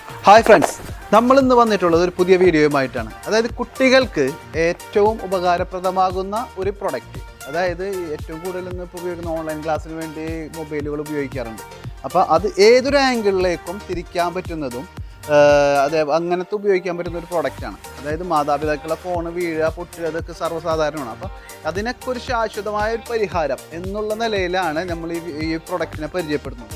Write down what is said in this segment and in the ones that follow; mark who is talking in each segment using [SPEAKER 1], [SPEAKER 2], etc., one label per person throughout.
[SPEAKER 1] Hi friends, നമ്മളിന്ന് വന്നിട്ടുള്ളത് ഒരു പുതിയ വീഡിയോയുമായിട്ടാണ്. അതായത് കുട്ടികൾക്ക് ഏറ്റവും ഉപകാരപ്രദമാകുന്ന ഒരു പ്രൊഡക്റ്റ്. അതായത് ഏറ്റവും കൂടുതൽ ഇന്ന് ഇപ്പോൾ ഉപയോഗിക്കുന്ന ഓൺലൈൻ ക്ലാസ്സിന് വേണ്ടി മൊബൈലുകൾ ഉപയോഗിക്കാറുണ്ട്. അപ്പോൾ അത് ഏതൊരു ആംഗിളിലേക്കും തിരിക്കാൻ പറ്റുന്നതും അങ്ങനത്തെ ഉപയോഗിക്കാൻ പറ്റുന്ന ഒരു പ്രൊഡക്റ്റാണ്. അതായത് മാതാപിതാക്കളുടെ ഫോൺ വീഴുക, പൊട്ടുക, അതൊക്കെ സർവ്വസാധാരണമാണ്. അപ്പോൾ അതിനൊക്കെ ഒരു ശാശ്വതമായ ഒരു പരിഹാരം എന്നുള്ള നിലയിലാണ് നമ്മൾ ഈ പ്രൊഡക്റ്റിനെ പരിചയപ്പെടുന്നത്.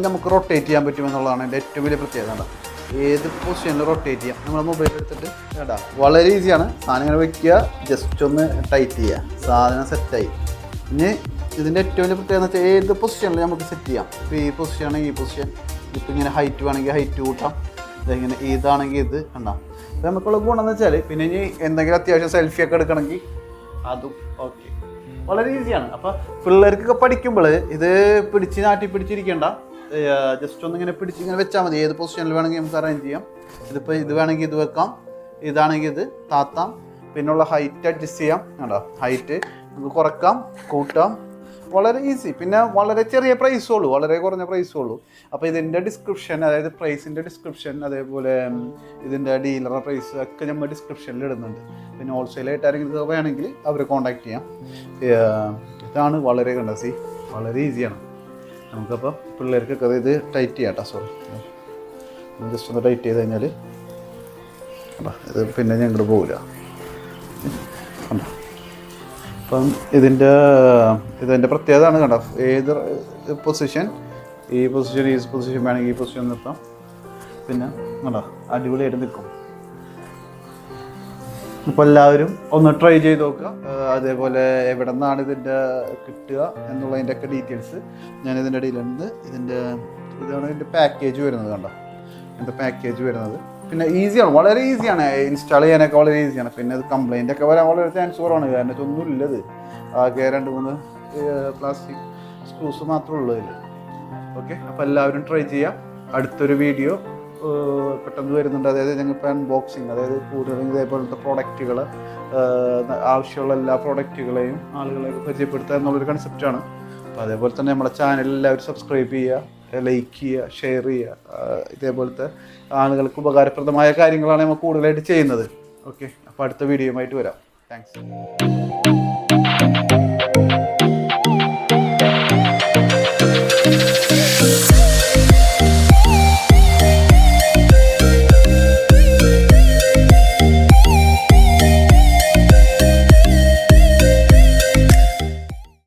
[SPEAKER 1] നമുക്ക് റൊട്ടേറ്റ് ചെയ്യാൻ പറ്റുമെന്നുള്ളതാണ് എൻ്റെ ഏറ്റവും വലിയ പ്രത്യേകത. ഏത് പൊസിഷനിൽ റൊട്ടേറ്റ് ചെയ്യാം. നമ്മൾ മൊബൈൽ എടുത്തിട്ട് കേട്ടാ വളരെ ഈസിയാണ്. സാധനം ഇങ്ങനെ വയ്ക്കുക, ജസ്റ്റ് ഒന്ന് ടൈറ്റ് ചെയ്യുക, സാധനം സെറ്റായി. ഇനി ഇതിൻ്റെ ഏറ്റവും വലിയ പ്രത്യേകത എന്ന് വെച്ചാൽ ഏത് പൊസിഷനിൽ നമുക്ക് സെറ്റ് ചെയ്യാം. ഇപ്പോൾ ഈ പൊസിഷനാണെങ്കിൽ ഈ പൊസിഷൻ, ഇപ്പോൾ ഇങ്ങനെ ഹൈറ്റ് വേണമെങ്കിൽ ഹൈറ്റ് കൂട്ടാം, ഇതെങ്ങനെ ഇതാണെങ്കിൽ ഇത് കണ്ടാം. അപ്പോൾ നമുക്കുള്ള ഗുണമെന്ന് വെച്ചാൽ പിന്നെ ഇനി എന്തെങ്കിലും അത്യാവശ്യം സെൽഫിയൊക്കെ എടുക്കണമെങ്കിൽ അതും ഓക്കെ, വളരെ ഈസിയാണ്. അപ്പോൾ പിള്ളേർക്കൊക്കെ പഠിക്കുമ്പോൾ ഇത് നാട്ടി പിടിച്ചിരിക്കേണ്ട, ജസ്റ്റ് ഒന്നിങ്ങനെ പിടിച്ച് ഇങ്ങനെ വെച്ചാൽ മതി. ഏത് പൊസിഷനിൽ വേണമെങ്കിൽ നമുക്ക് അറേഞ്ച് ചെയ്യാം. ഇതിപ്പോൾ ഇത് വേണമെങ്കിൽ ഇത് വെക്കാം, ഇതാണെങ്കിൽ ഇത് താത്താം, പിന്നുള്ള ഹൈറ്റ് അഡ്ജസ്റ്റ് ചെയ്യാം. കണ്ടോ, ഹൈറ്റ് നമുക്ക് കുറക്കാം, കൂട്ടാം, വളരെ ഈസി. പിന്നെ വളരെ ചെറിയ പ്രൈസുള്ളൂ, വളരെ കുറഞ്ഞ പ്രൈസുള്ളൂ. അപ്പോൾ ഇതിൻ്റെ ഡിസ്ക്രിപ്ഷൻ, അതായത് പ്രൈസിൻ്റെ ഡിസ്ക്രിപ്ഷൻ, അതേപോലെ ഇതിൻ്റെ ഡീലറുടെ പ്രൈസ് ഒക്കെ നമ്മൾ ഡിസ്ക്രിപ്ഷനിൽ ഇടുന്നുണ്ട്. പിന്നെ ഹോൾസെയിലായിട്ട് ആരെങ്കിലും ഇത് വേണമെങ്കിൽ അവരെ കോൺടാക്ട് ചെയ്യാം. ഇതാണ് വളരെ കണ്ടോ, വളരെ ഈസിയാണ്. നമുക്കപ്പോൾ പിള്ളേർക്കൊക്കെ ഇത് ടൈറ്റ് ചെയ്യാം കേട്ടോ. സോറി, ജസ്റ്റ് ഒന്ന് ടൈറ്റ് ചെയ്ത് കഴിഞ്ഞാൽ ഇത് പിന്നെ ഞങ്ങോട്ട് പോകില്ല. അപ്പം ഇതിൻ്റെ പ്രത്യേകതയാണ് കണ്ടോ, ഏത് പൊസിഷൻ, ഈ പൊസിഷൻ വേണമെങ്കിൽ ഈ പൊസിഷൻ നിർത്താം. പിന്നെ കണ്ടോ അടിപൊളിയായിട്ട് നിൽക്കും. അപ്പോൾ എല്ലാവരും ഒന്ന് ട്രൈ ചെയ്ത് നോക്കുക. അതേപോലെ എവിടെ നിന്നാണ് ഇതിൻ്റെ കിട്ടുക എന്നുള്ളതിൻ്റെയൊക്കെ ഡീറ്റെയിൽസ് ഞാൻ ഇതിൻ്റെ ഇടയിലുണ്ട്. ഇതാണ് ഇതിൻ്റെ പാക്കേജ് വരുന്നത്. കണ്ടോ, ഇതിൻ്റെ പാക്കേജ് വരുന്നത്. പിന്നെ ഈസിയാണ്, വളരെ ഈസിയാണ് ഇൻസ്റ്റാൾ ചെയ്യാനൊക്കെ, വളരെ ഈസിയാണ്. പിന്നെ ഇത് കംപ്ലൈൻ്റ് ഒക്കെ വരാൻ വളരെ ചാൻസ് കുറവാണ്, കാരണം ഇതൊന്നും ഇല്ലത്. ആകെ 2-3 പ്ലാസ്റ്റിക് സ്ക്രൂസ് മാത്രമേ ഉള്ളൂ ഇതിൽ. ഓക്കെ, അപ്പോൾ എല്ലാവരും ട്രൈ ചെയ്യാം. അടുത്തൊരു വീഡിയോ പെട്ടെന്ന് വരുന്നുണ്ട്. അതായത് ഞങ്ങളിപ്പോൾ അൺബോക്സിങ്, അതായത് കൂടുതലും ഇതേപോലത്തെ പ്രോഡക്റ്റുകൾ, ആവശ്യമുള്ള എല്ലാ പ്രോഡക്റ്റുകളെയും ആളുകളെയൊക്കെ പരിചയപ്പെടുത്തുക എന്നുള്ളൊരു കൺസെപ്റ്റാണ്. അപ്പോൾ അതേപോലെ തന്നെ നമ്മുടെ ചാനൽ എല്ലാവരും സബ്സ്ക്രൈബ് ചെയ്യുക, ലൈക്ക് ചെയ്യുക, ഷെയർ ചെയ്യുക. ഇതേപോലത്തെ ആളുകൾക്ക് ഉപകാരപ്രദമായ കാര്യങ്ങളാണ് നമ്മൾ കൂടുതലായിട്ട് ചെയ്യുന്നത്. ഓക്കെ, അപ്പോൾ അടുത്ത വീഡിയോയുമായിട്ട് വരാം. താങ്ക്സ്.